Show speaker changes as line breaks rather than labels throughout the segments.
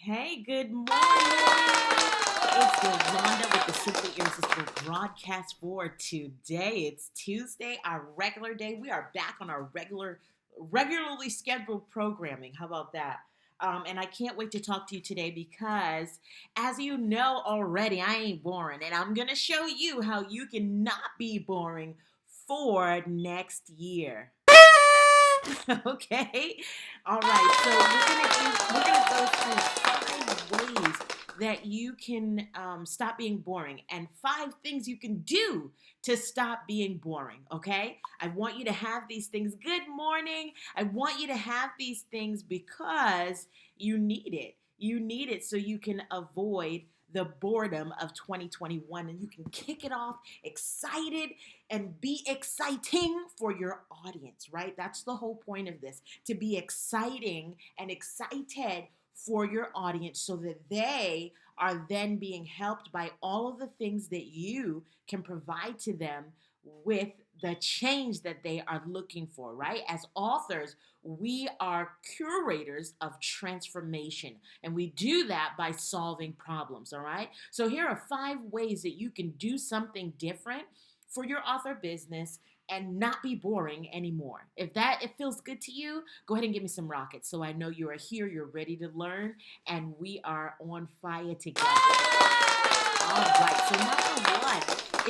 Hey, good morning. It's Yolanda with the Simply Irresistible broadcast for today. It's Tuesday, our regular day. We are back on our regularly scheduled programming. How about that? And I can't wait to talk to you today because, as you know already, I ain't boring, and I'm gonna show you how you can not be boring for next year. Okay. All right. So we're gonna go through 5 ways that you can stop being boring and 5 things you can do to stop being boring. Okay. I want you to have these things. Good morning. I want you to have these things because you need it. You need it so you can avoid the boredom of 2021 and you can kick it off excited and be exciting for your audience, right? That's the whole point of this, to be exciting and excited for your audience so that they are then being helped by all of the things that you can provide to them with the change that they are looking for, right? As authors, we are curators of transformation, and we do that by solving problems, all right? So here are 5 ways that you can do something different for your author business and not be boring anymore. If that it feels good to you, go ahead and give me some rockets so I know you are here, you're ready to learn, and we are on fire together. All right, so number one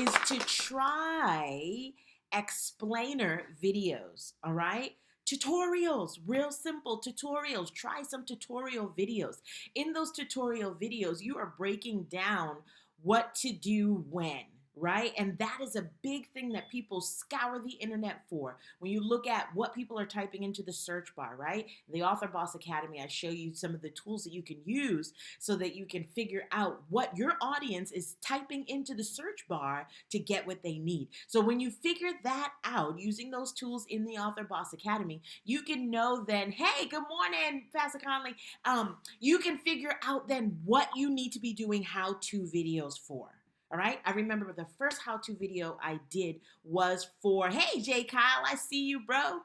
is to try explainer videos, all right? Tutorials, real simple tutorials. Try some tutorial videos. In those tutorial videos, you are breaking down what to do when, right? And that is a big thing that people scour the internet for. When you look at what people are typing into the search bar, right? In the Author Boss Academy, I show you some of the tools that you can use so that you can figure out what your audience is typing into the search bar to get what they need. So when you figure that out using those tools in the Author Boss Academy, you can know then, hey, good morning, Pastor Conley. You can figure out then what you need to be doing how-to videos for. All right. I remember the first how-to video I did was for, hey, Jay Kyle, I see you, bro.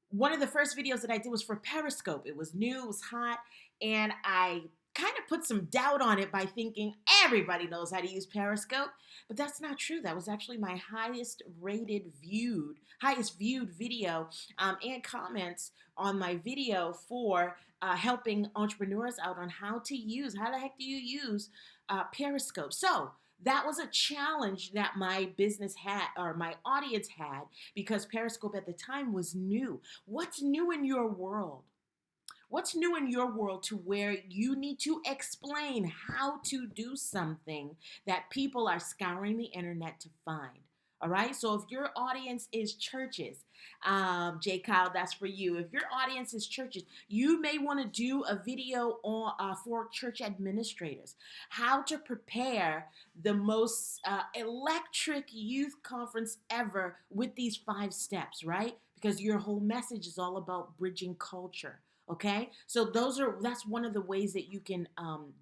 One of the first videos that I did was for Periscope. It was new, it was hot, and I kind of put some doubt on it by thinking everybody knows how to use Periscope, but that's not true. That was actually my highest viewed video, and comments on my video for helping entrepreneurs out on how the heck do you use Periscope. So that was a challenge that my business had or my audience had because Periscope at the time was new. What's new in your world? What's new in your world to where you need to explain how to do something that people are scouring the internet to find? All right. So if your audience is churches, Jay Kyle, that's for you. If your audience is churches, you may want to do a video on for church administrators, how to prepare the most electric youth conference ever with these 5 steps, right? Because your whole message is all about bridging culture. Okay, so that's one of the ways that you can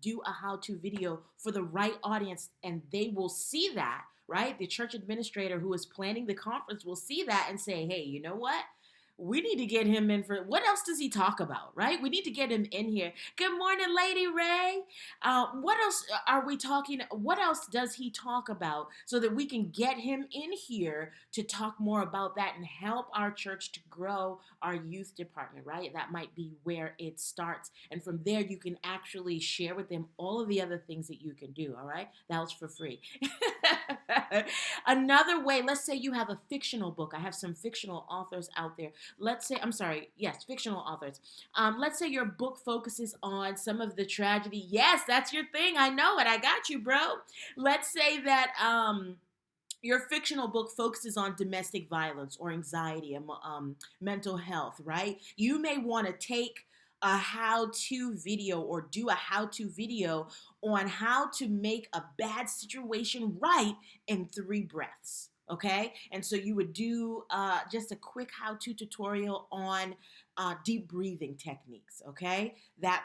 do a how-to video for the right audience, and they will see that, right? The church administrator who is planning the conference will see that and say, hey, you know what? We need to get him in for what else does he talk about, right? We need to get him in here. Good morning, Lady Ray. What else are we talking? What else does he talk about so that we can get him in here to talk more about that and help our church to grow our youth department, right? That might be where it starts. And from there, you can actually share with them all of the other things that you can do, all right? That was for free. Another way, let's say you have a fictional book. I have some fictional authors out there. Yes, fictional authors. Let's say your book focuses on some of the tragedy. Yes, that's your thing. I know it. I got you, bro. Let's say that your fictional book focuses on domestic violence or anxiety and mental health, right? You may want to take a how-to video or do a how-to video on how to make a bad situation right in 3 breaths. Okay, and so you would do just a quick how-to tutorial on deep breathing techniques. Okay, that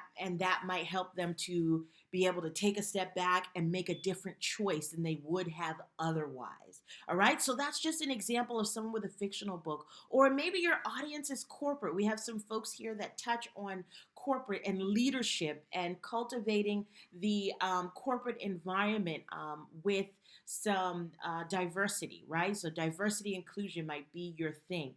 might help them to be able to take a step back and make a different choice than they would have otherwise. All right, so that's just an example of someone with a fictional book. Or maybe your audience is corporate. We have some folks here that touch on corporate and leadership and cultivating the corporate environment with some diversity, right? So diversity inclusion might be your thing,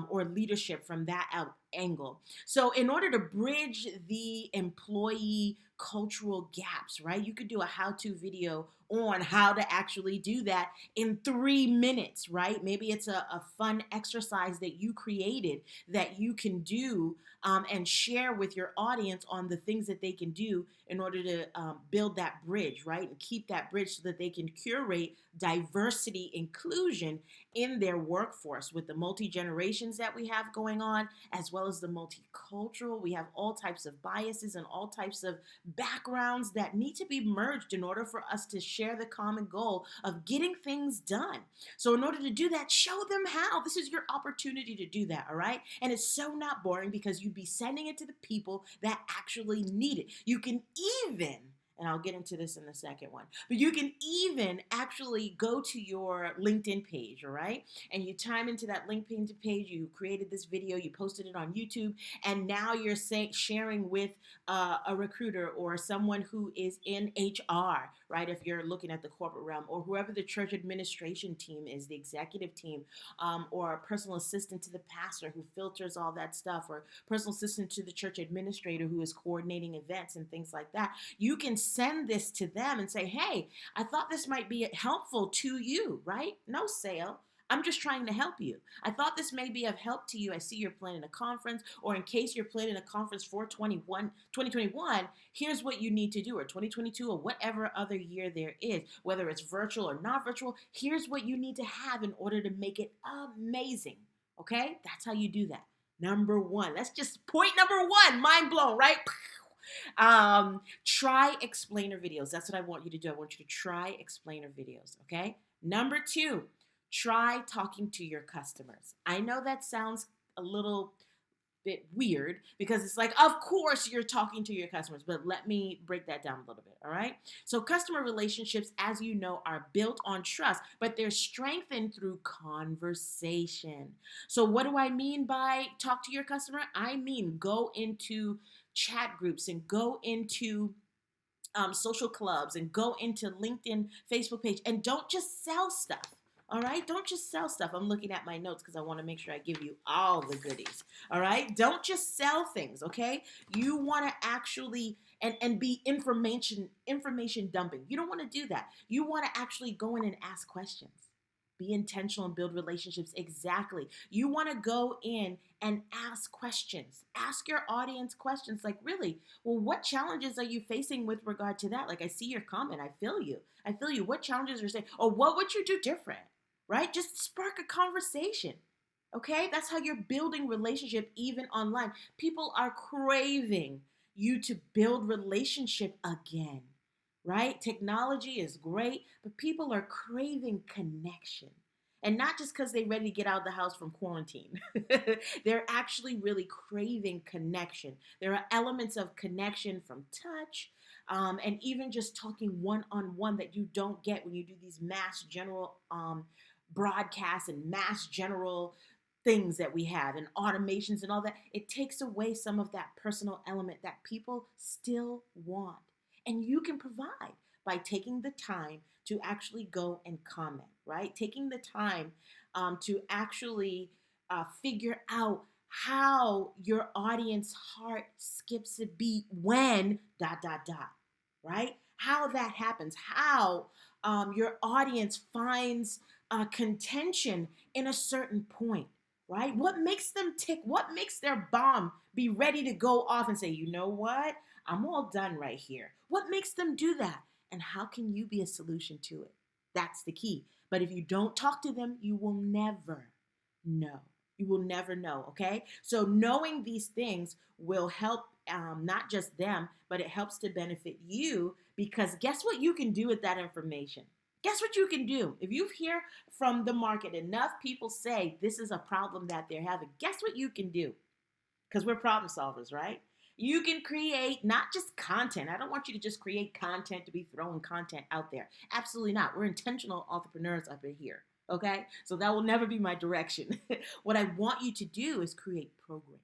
or leadership from that angle. So in order to bridge the employee cultural gaps, right, you could do a how-to video on how to actually do that in 3 minutes, right? Maybe it's a fun exercise that you created that you can do, and share with your audience on the things that they can do in order to build that bridge, right? And keep that bridge so that they can curate diversity inclusion in their workforce with the multi-generations that we have going on, as well as the multicultural. We have all types of biases and all types of backgrounds that need to be merged in order for us to share the common goal of getting things done. So in order to do that, show them how. This is your opportunity to do that, all right? And it's so not boring because you'd be sending it to the people that actually need it. You can even, and I'll get into this in the second one, but you can even actually go to your LinkedIn page, all right? And you time into that LinkedIn page, you created this video, you posted it on YouTube, and now you're sharing with a recruiter or someone who is in HR, right? If you're looking at the corporate realm, or whoever the church administration team is, the executive team, or a personal assistant to the pastor who filters all that stuff, or personal assistant to the church administrator who is coordinating events and things like that. You can send this to them and say, hey, I thought this might be helpful to you, right? No sale. I'm just trying to help you. I thought this may be of help to you. I see you're planning a conference, or in case you're planning a conference for 2021, here's what you need to do, or 2022, or whatever other year there is, whether it's virtual or not virtual, here's what you need to have in order to make it amazing. Okay? That's how you do that. Number one. That's just point number one. Mind blown, right? Try explainer videos. That's what I want you to do. I want you to try explainer videos. Okay? Number two. Try talking to your customers. I know that sounds a little bit weird because it's like, of course you're talking to your customers, but let me break that down a little bit, all right? So customer relationships, as you know, are built on trust, but they're strengthened through conversation. So what do I mean by talk to your customer? I mean go into chat groups and go into social clubs and go into LinkedIn, Facebook page, and don't just sell stuff. All right, don't just sell stuff. I'm looking at my notes because I want to make sure I give you all the goodies. All right, don't just sell things. Okay, you want to actually and be information dumping. You don't want to do that. You want to actually go in and ask questions. Be intentional and build relationships. Exactly. You want to go in and ask questions. Ask your audience questions like, really, well, what challenges are you facing with regard to that? Like, I see your comment. I feel you. I feel you. What challenges are you saying? Or what would you do different? Right? Just spark a conversation. Okay? That's how you're building relationship even online. People are craving you to build relationship again. Right? Technology is great, but people are craving connection. And not just because they're ready to get out of the house from quarantine. They're actually really craving connection. There are elements of connection from touch, and even just talking one-on-one that you don't get when you do these mass general broadcasts and mass general things that we have and automations and all that. It takes away some of that personal element that people still want. And you can provide by taking the time to actually go and comment, right? Taking the time to actually figure out how your audience heart skips a beat when ... right? How that happens, how your audience finds contention in a certain point, right? What makes them tick? What makes their bomb be ready to go off and say, you know what? I'm all done right here. What makes them do that? And how can you be a solution to it? That's the key. But if you don't talk to them, you will never know. You will never know, okay? So knowing these things will help not just them, but it helps to benefit you, because guess what you can do with that information? Guess what you can do? If you hear from the market enough people say this is a problem that they're having, guess what you can do? Because we're problem solvers, right? You can create not just content. I don't want you to just create content to be throwing content out there. Absolutely not. We're intentional entrepreneurs up in here. Okay? So that will never be my direction. What I want you to do is create programs.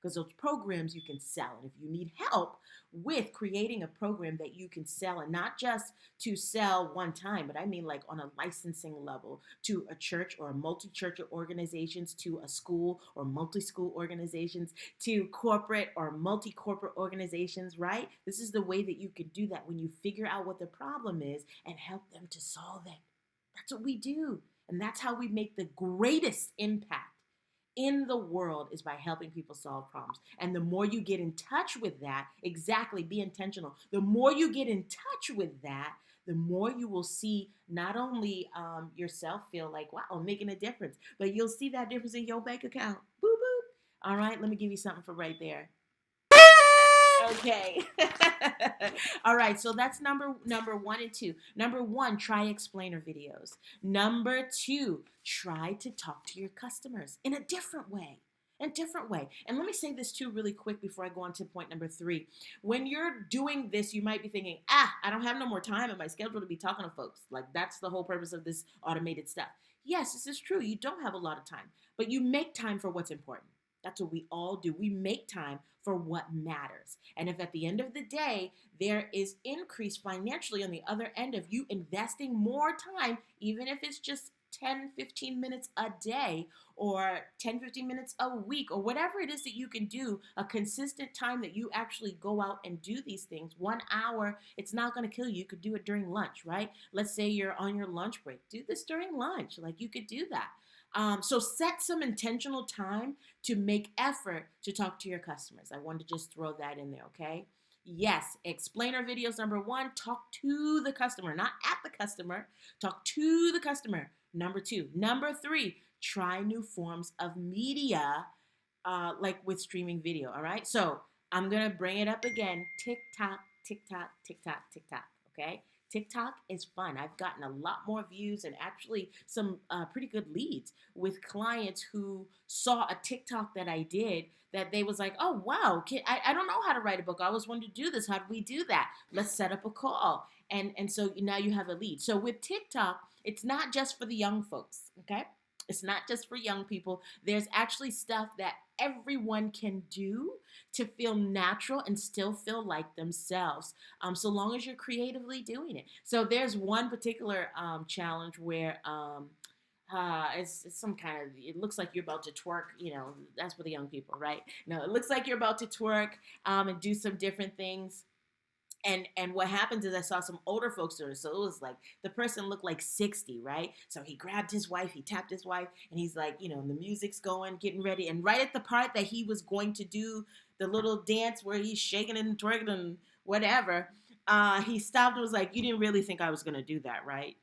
because those programs you can sell. And if you need help with creating a program that you can sell, and not just to sell one time, but I mean like on a licensing level to a church or a multi-church organizations, to a school or multi-school organizations, to corporate or multi-corporate organizations, right? This is the way that you can do that, when you figure out what the problem is and help them to solve it. That's what we do. And that's how we make the greatest impact in the world, is by helping people solve problems. And the more you get in touch with that, exactly, be intentional. The more you get in touch with that, the more you will see not only yourself feel like, wow, I'm making a difference, but you'll see that difference in your bank account. Boop, boop. All right, let me give you something for right there. Okay. All right. So that's number 1 and 2. Number 1, try explainer videos. Number 2, try to talk to your customers in a different way. A different way. And let me say this too really quick before I go on to point number 3. When you're doing this, you might be thinking, I don't have no more time in my schedule to be talking to folks. Like, that's the whole purpose of this automated stuff. Yes, this is true. You don't have a lot of time, but you make time for what's important. That's what we all do. We make time for what matters. And if at the end of the day, there is increase financially on the other end of you investing more time, even if it's just 10, 15 minutes a day or 10, 15 minutes a week or whatever it is that you can do, a consistent time that you actually go out and do these things, 1 hour, it's not going to kill you. You could do it during lunch, right? Let's say you're on your lunch break. Do this during lunch. Like, you could do that. So set some intentional time to make effort to talk to your customers. I wanted to just throw that in there, okay? Yes, explainer videos, number 1, talk to the customer, not at the customer. Talk to the customer. Number 2. Number 3, try new forms of media, like with streaming video, all right? So I'm going to bring it up again. TikTok, TikTok, TikTok, TikTok, okay? TikTok is fun. I've gotten a lot more views and actually some pretty good leads with clients who saw a TikTok that I did, that they was like, oh, wow, I don't know how to write a book. I always wanted to do this. How do we do that? Let's set up a call. And so now you have a lead. So with TikTok, it's not just for the young folks, okay? It's not just for young people. There's actually stuff that everyone can do to feel natural and still feel like themselves, so long as you're creatively doing it. So there's one particular challenge where it's some kind of, it looks like you're about to twerk, that's for the young people, right? No, it looks like you're about to twerk and do some different things. And what happens is, I saw some older folks doing it. So it was like, the person looked like 60, right? So he grabbed his wife, he tapped his wife, and he's like, the music's going, getting ready. And right at the part that he was going to do the little dance where he's shaking and twerking and whatever, he stopped and was like, you didn't really think I was going to do that, right?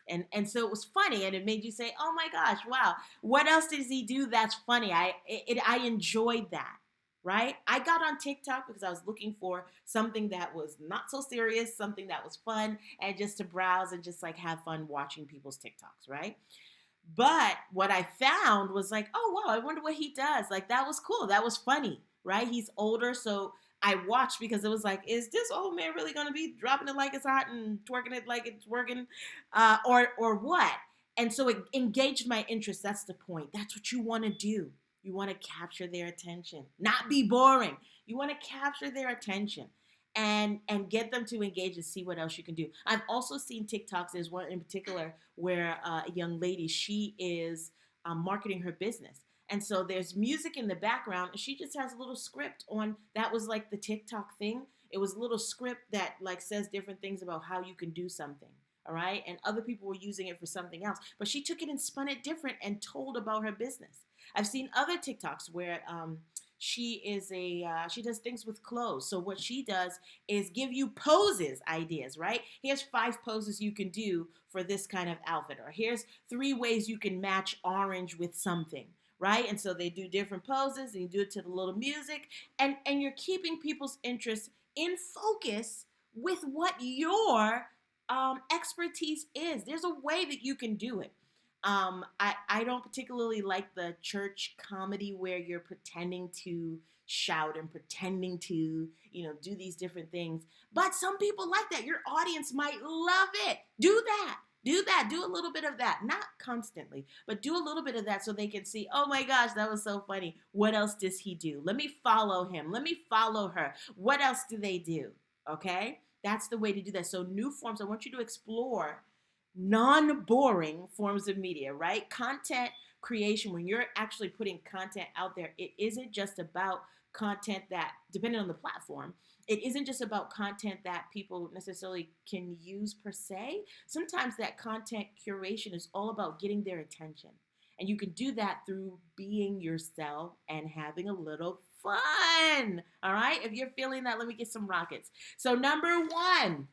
And so it was funny, and it made you say, oh my gosh, wow, what else does he do that's funny? I enjoyed that. Right? I got on TikTok because I was looking for something that was not so serious, something that was fun, and just to browse and just like have fun watching people's TikToks, right? But what I found was like, oh wow, I wonder what he does. Like, that was cool. That was funny, right? He's older, so I watched because it was like, is this old man really gonna be dropping it like it's hot and twerking it like it's working, or what? And so it engaged my interest. That's the point. That's what you want to do. You want to capture their attention, not be boring. You want to capture their attention and get them to engage and see what else you can do. I've also seen TikToks. There's one in particular where a young lady, she is marketing her business. And so there's music in the background, and she just has a little script on, that was like the TikTok thing. It was a little script that like says different things about how you can do something. All right. And other people were using it for something else, but she took it and spun it different and told about her business. I've seen other TikToks where she does things with clothes. So what she does is give you poses, ideas, right? Here's 5 poses you can do for this kind of outfit, or here's 3 ways you can match orange with something, right? And so they do different poses, and you do it to the little music, and you're keeping people's interest in focus with what your expertise is. There's a way that you can do it. I don't particularly like the church comedy where you're pretending to shout and pretending to, do these different things. But some people like that. Your audience might love it. Do that. Do that. Do a little bit of that. Not constantly, but do a little bit of that so they can see, oh my gosh, that was so funny. What else does he do? Let me follow him. Let me follow her. What else do they do? Okay? That's the way to do that. So, new forms, I want you to explore non-boring forms of media, right? Content creation, when you're actually putting content out there, it isn't just about content that, depending on the platform, it isn't just about content that people necessarily can use per se. Sometimes that content curation is all about getting their attention. And you can do that through being yourself and having a little fun. All right? If you're feeling that, let me get some rockets. So, number one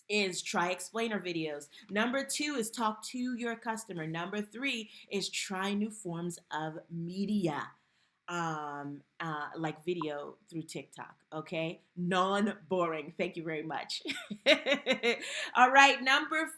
is try explainer videos. Number two is talk to your customer. Number three is try new forms of media, like video through TikTok. Okay, non-boring. Thank you very much. All right, number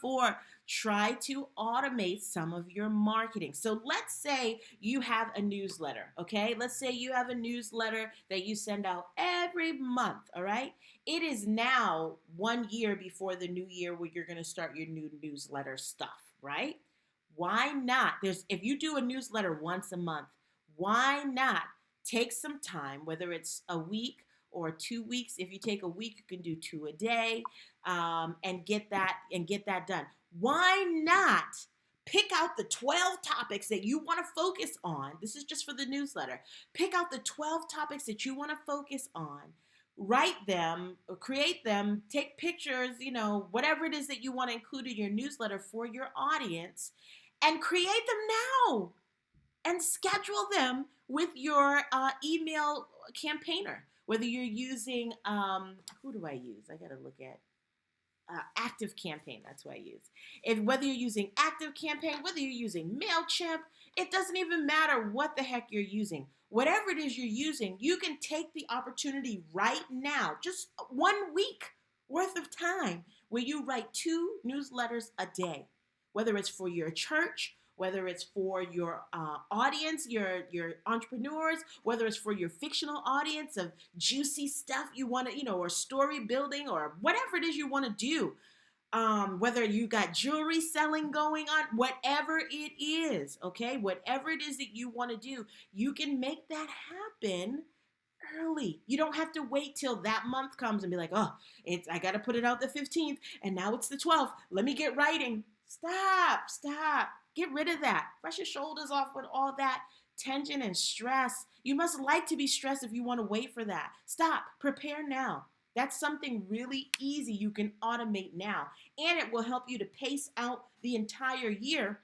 four. Try to automate some of your marketing. So let's say you have a newsletter. Okay, let's say you have a newsletter that you send out every month. All right. It is now 1 year before the new year where you're going to start your new newsletter stuff, right? Why not? If you do a newsletter once a month, why not take some time, whether it's a week or 2 weeks? If you take a week, you can do 2 a day, and get that done. Why not pick out the 12 topics that you want to focus on? This is just for the newsletter. Pick out the 12 topics that you want to focus on. Write them, or create them, take pictures, whatever it is that you want to include in your newsletter for your audience, and create them now and schedule them with your email campaigner. Whether you're using, who do I use? I got to look at. Active Campaign, that's what I use. Whether you're using Active Campaign, whether you're using MailChimp, it doesn't even matter what the heck you're using. Whatever it is you're using, you can take the opportunity right now, just 1 week worth of time, where you write 2 newsletters a day, whether it's for your church, whether it's for your audience, your entrepreneurs, whether it's for your fictional audience of juicy stuff you want to, or story building, or whatever it is you want to do. Whether you got jewelry selling going on, whatever it is, okay? Whatever it is that you want to do, you can make that happen early. You don't have to wait till that month comes and be like, oh, I got to put it out the 15th and now it's the 12th. Let me get writing. Stop. Get rid of that. Brush your shoulders off with all that tension and stress. You must like to be stressed if you want to wait for that. Stop. Prepare now. That's something really easy you can automate now. And it will help you to pace out the entire year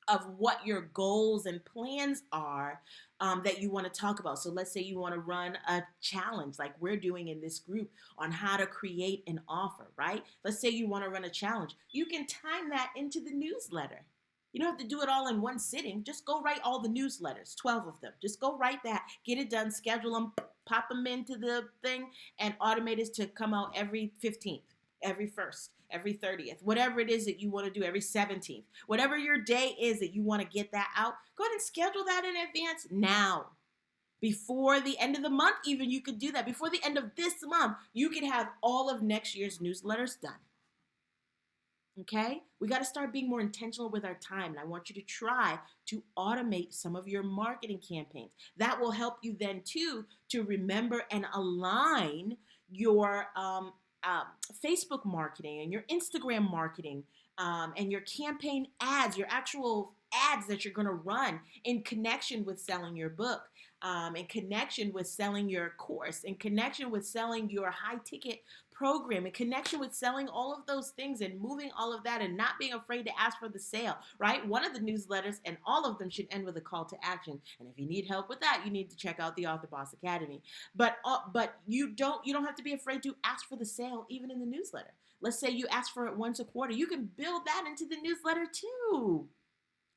of what your goals and plans are, that you want to talk about. So let's say you want to run a challenge like we're doing in this group on how to create an offer, right? Let's say you want to run a challenge. You can time that into the newsletter. You don't have to do it all in one sitting. Just go write all the newsletters, 12 of them. Just go write that, get it done, schedule them, pop them into the thing, and automate it to come out every 15th, every 1st, every 30th, whatever it is that you want to do, every 17th. Whatever your day is that you want to get that out, go ahead and schedule that in advance now. Before the end of the month, even, you could do that. Before the end of this month, you could have all of next year's newsletters done. Okay? We got to start being more intentional with our time. And I want you to try to automate some of your marketing campaigns. That will help you then, too, to remember and align your Facebook marketing and your Instagram marketing, and your campaign ads, your actual ads that you're going to run in connection with selling your book, in connection with selling your course, in connection with selling your high ticket program, in connection with selling all of those things and moving all of that and not being afraid to ask for the sale, right? One of the newsletters, and all of them, should end with a call to action. And if you need help with that, you need to check out the Author Boss Academy. But you don't have to be afraid to ask for the sale even in the newsletter. Let's say you ask for it once a quarter. You can build that into the newsletter too.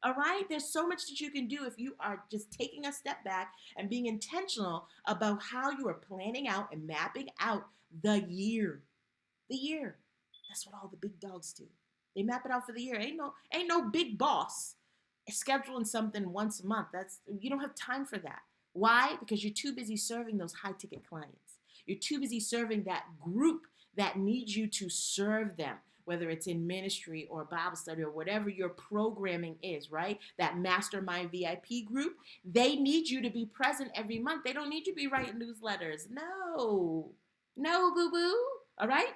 All right? There's so much that you can do if you are just taking a step back and being intentional about how you are planning out and mapping out the year. The year. That's what all the big dogs do. They map it out for the year. Ain't no big boss scheduling something once a month. You don't have time for that. Why? Because you're too busy serving those high ticket clients. You're too busy serving that group that needs you to serve them. whether it's in ministry or Bible study or whatever your programming is, right? That mastermind VIP group, they need you to be present every month. They don't need you to be writing newsletters. No, no, boo boo. All right?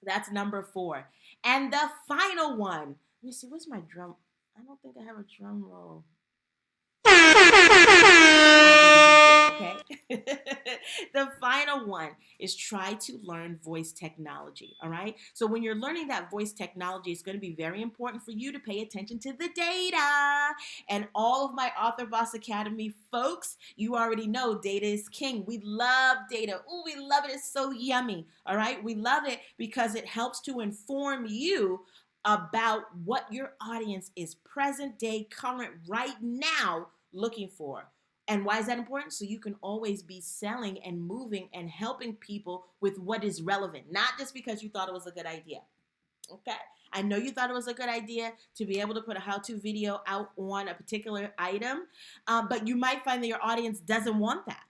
That's number 4. And the final one, let me see, what's my drum? I don't think I have a drum roll. Okay. The final one is try to learn voice technology. All right. So when you're learning that voice technology, it's going to be very important for you to pay attention to the data. And all of my Author Boss Academy folks, you already know data is king. We love data. Oh, we love it. It's so yummy. All right. We love it because it helps to inform you about what your audience is present day, current, right now looking for. And why is that important? So you can always be selling and moving and helping people with what is relevant, not just because you thought it was a good idea. Okay? I know you thought it was a good idea to be able to put a how-to video out on a particular item, but you might find that your audience doesn't want that.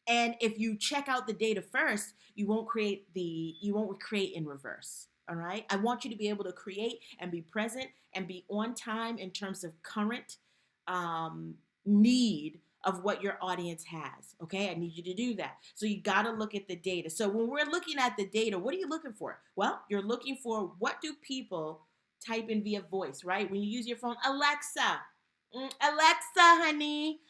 And if you check out the data first, you won't create in reverse. All right? I want you to be able to create and be present and be on time in terms of current need of what your audience has. Okay, I need you to do that. So you got to look at the data. So when we're looking at the data, what are you looking for? Well, you're looking for what do people type in via voice, right? When you use your phone, Alexa, Alexa, honey,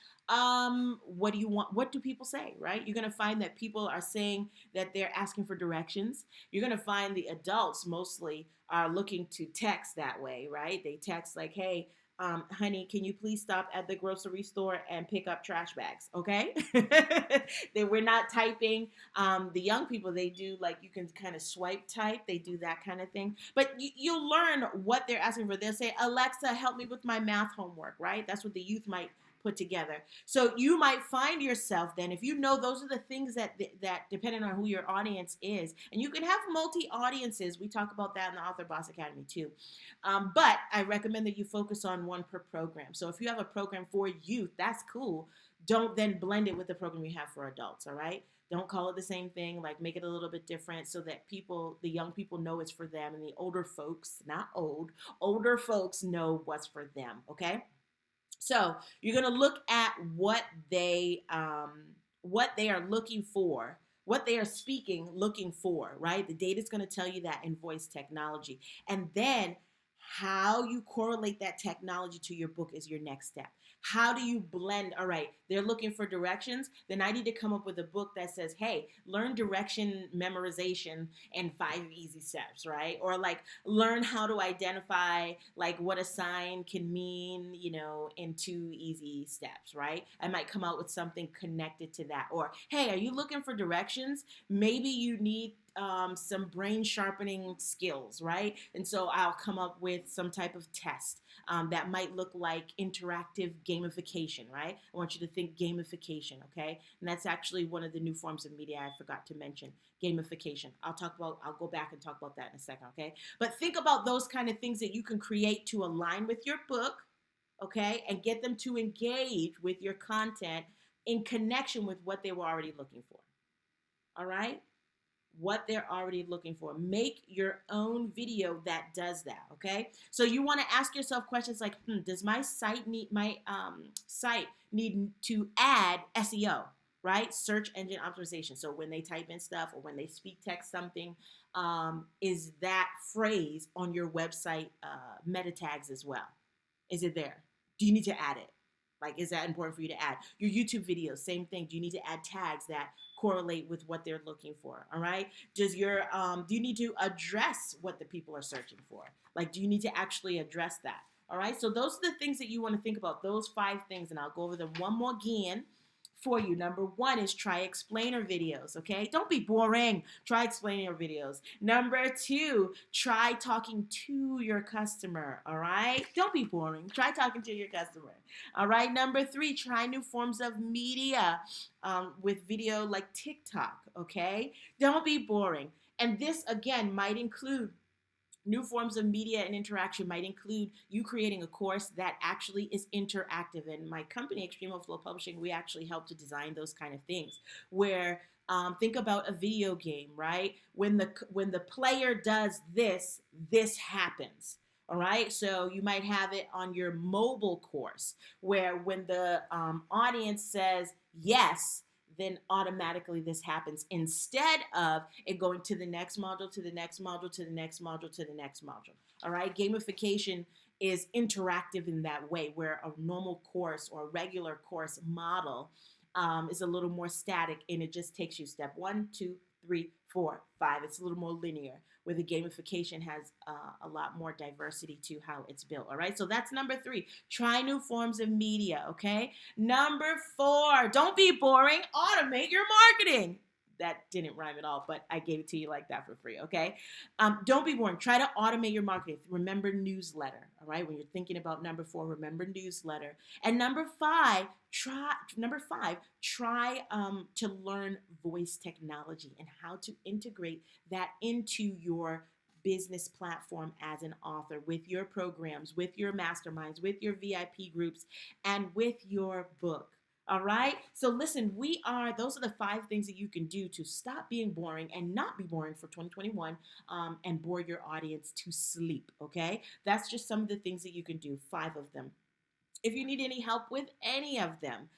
what do you want? What do people say, right? You're going to find that people are saying that they're asking for directions. You're going to find the adults mostly are looking to text that way, right? They text like, hey, honey, can you please stop at the grocery store and pick up trash bags? Okay. We're not typing. The young people, they do like, you can kind of swipe type. They do that kind of thing, but you'll learn what they're asking for. They'll say, Alexa, help me with my math homework, right? That's what the youth might put together. So you might find yourself then, if you know those are the things that depending on who your audience is, and you can have multi-audiences. We talk about that in the Author Boss Academy too. But I recommend that you focus on one per program. So if you have a program for youth, that's cool. Don't then blend it with the program you have for adults, all right? Don't call it the same thing, like make it a little bit different so that the young people know it's for them, and the older folks, not old, older folks know what's for them, okay? So you're going to look at what they are looking for, what they are speaking, looking for, right? The data is going to tell you that in voice technology. And then how you correlate that technology to your book is your next step. How do you blend? All right, they're looking for directions. Then I need to come up with a book that says, hey, learn direction memorization in 5 easy steps, right? Or like learn how to identify like what a sign can mean, in 2 easy steps, right? I might come out with something connected to that. Or, hey, are you looking for directions? Maybe you need some brain sharpening skills, right? And so I'll come up with some type of test that might look like interactive gamification, right? I want you to think gamification, okay? And that's actually one of the new forms of media I forgot to mention, gamification. I'll go back and talk about that in a second, okay? But think about those kind of things that you can create to align with your book, okay? And get them to engage with your content in connection with what they were already looking for, all right? What they're already looking for. Make your own video that does that, okay? So you want to ask yourself questions like, does my site need to add SEO, right? Search engine optimization. So when they type in stuff or when they speak text something, is that phrase on your website meta tags as well? Is it there? Do you need to add it? Like, is that important for you to add? Your YouTube videos, same thing. Do you need to add tags that correlate with what they're looking for? All right. Do you need to address what the people are searching for? Like, do you need to actually address that? All right. So those are the things that you want to think about, those 5 things. And I'll go over them one more again for you. Number 1 is try explainer videos, okay? Don't be boring. Try explainer videos. Number 2, try talking to your customer, all right? Don't be boring. Try talking to your customer, all right? Number 3, try new forms of media with video like TikTok, okay? Don't be boring. And this, again, might include New forms of media and interaction might include you creating a course that actually is interactive. In my company, Extreme Flow Publishing, we actually help to design those kind of things. Where think about a video game, right? When the player does this, this happens. All right, so you might have it on your mobile course where when the audience says yes, then automatically this happens instead of it going to the next module, to the next module, to the next module, to the next module. All right, gamification is interactive in that way, where a normal course or a regular course model is a little more static and it just takes you step 1, 2, 3, 4, 5. It's a little more linear, where the gamification has a lot more diversity to how it's built. All right, so that's number 3. Try new forms of media. Okay, number 4, don't be boring. Automate your marketing. That didn't rhyme at all, but I gave it to you like that for free, okay? Don't be boring. Try to automate your marketing. Remember newsletter, all right? When you're thinking about number 4, remember newsletter. And number 5, try to learn voice technology and how to integrate that into your business platform as an author, with your programs, with your masterminds, with your VIP groups, and with your book. All right. So listen, those are the 5 things that you can do to stop being boring and not be boring for 2021, and bore your audience to sleep. Okay. That's just some of the things that you can do, 5 of them. If you need any help with any of them,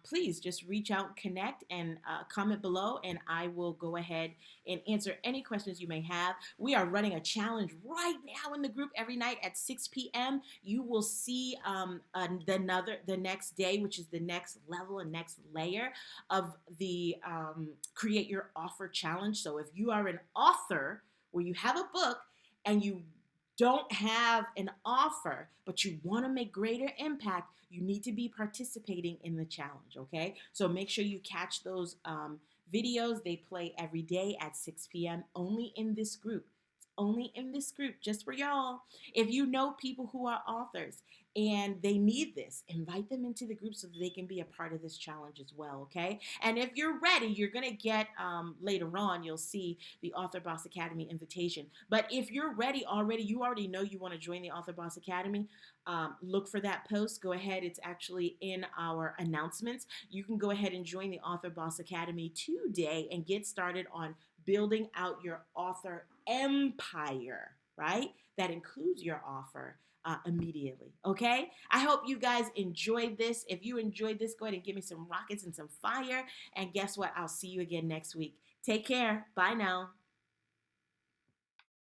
please just reach out, connect, and comment below, and I will go ahead and answer any questions you may have. We are running a challenge right now in the group every night at 6 p.m. You will see the next day, which is the next level and next layer of the Create Your Offer Challenge. So if you are an author where you have a book and you don't have an offer, but you want to make greater impact, you need to be participating in the challenge, okay? So make sure you catch those videos. They play every day at 6 p.m. only in this group. Only in this group, just for y'all. If you know people who are authors and they need this, invite them into the group so that they can be a part of this challenge as well, okay? And if you're ready, you're going to get, later on, you'll see the Author Boss Academy invitation. But if you're ready already, you already know you want to join the Author Boss Academy, look for that post. Go ahead. It's actually in our announcements. You can go ahead and join the Author Boss Academy today and get started on building out your author empire, right? That includes your offer immediately, okay? I hope you guys enjoyed this. If you enjoyed this, go ahead and give me some rockets and some fire. And guess what? I'll see you again next week. Take care. Bye now.